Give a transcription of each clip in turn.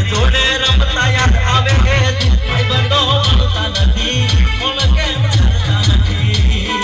જોડે રમતા યાદ આવે ભાઈ બંધો મળતા નથી કોણ કેમ કરતા નથી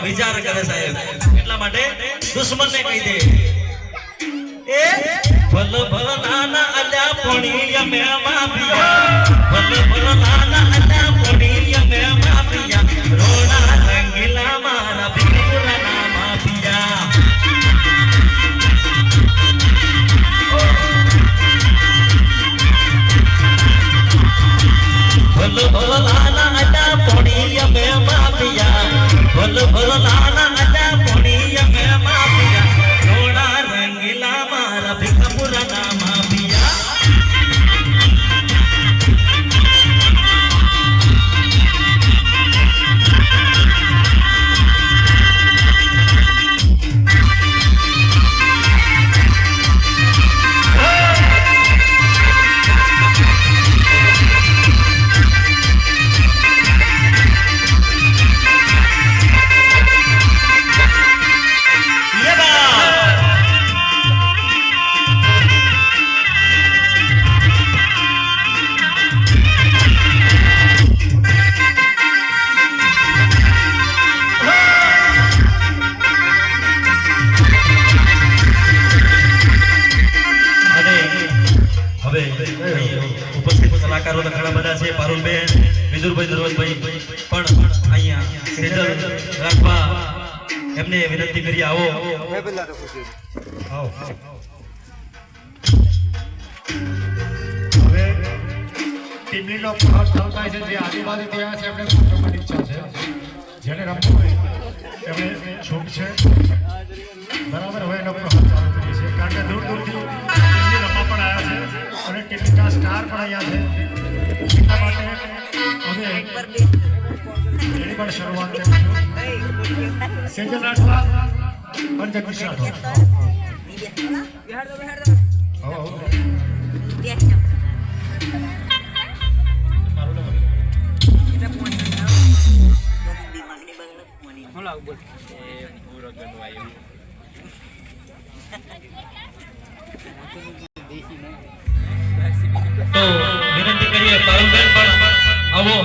વિચાર કરે સાહેબ એટલા માટે દુશ્મન ને કહી દે એ ભલ ભલ નાના અલ્યા પોણી મે માપિયા ભલ ભલ નાના અલ્યા પોણી મે માપિયા રોણા રંગીલા મારા ભીખુરા ના માપિયા ભલ ભલ નાના અલ્યા પોણી મે માપિયા ભલ ભલ નાના અલ્યા પોણી મે માપિયા રોણા રંગીલા મારા ભીખપુરા ના માપિયા ઉપસ્થિત કલાકારો ઘણા બધા છે પારુલબેન વિદુરભાઈ દરરોજભાઈ પણ અહીંયા સેજલ રાખવા એમને વિનંતી કરી આવો હવે ટીમનો પ્રહાર થાય છે જે આજુબાજુ ત્યાં છે એમને રમવાની ઈચ્છા છે જેને રમવું હોય એમને છૂટ છે બરાબર હવે એનો પ્રહાર ચાલુ કરીએ છીએ કારણ કે દૂર દૂરથી રમવા પણ આવ્યા છે અને ટીમના સ્ટાર પણ અહીંયા છે એટલા માટે હવે એની પણ શરૂઆત કરીશું સેજલ રાઠવા અને જગદીશ રાઠવા તો વિનંતી કરીએ પારુલબેન પણ આવો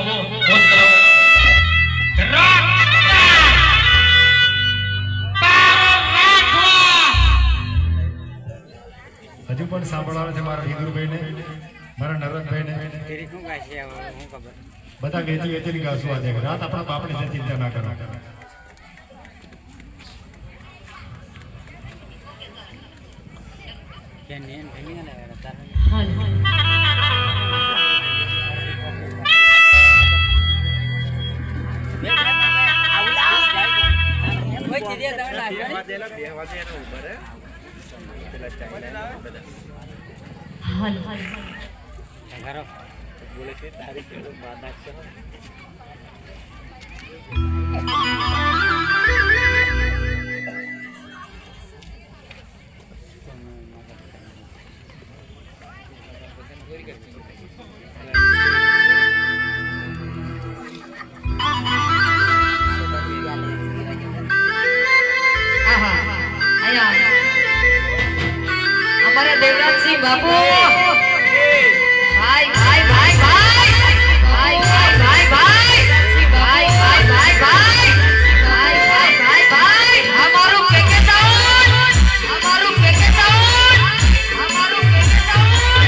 ફોન કરો હજુ પણ સાંભળવાના છે મારા હિન્દુભાઈને મારા નરદભાઈને બધા વેચી વેચીને ગાશું આજે રાત આપણા બાપની છે ચિંતા ના કરો हमारे देवराज सिंह बाबू भाई भाई भाई भाई भाई भाई भाई भाई भाई भाई भाई भाई भाई भाई भाई भाई हमारो केके टाउन हमारो केके टाउन हमारो केके टाउन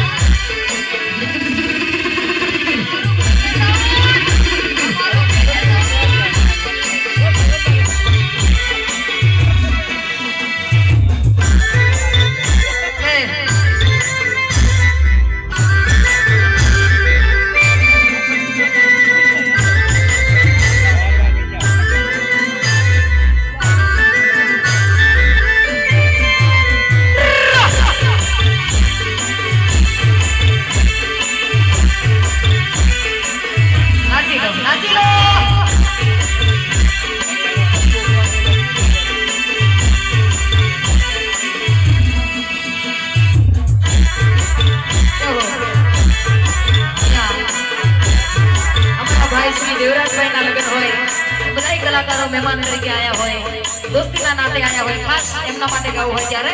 કલાકારો મહેમાન તરીકે આયા હોય દોસ્તીના નાતે આયા હોય ખાસ એમના માટે ગાવું હોય ત્યારે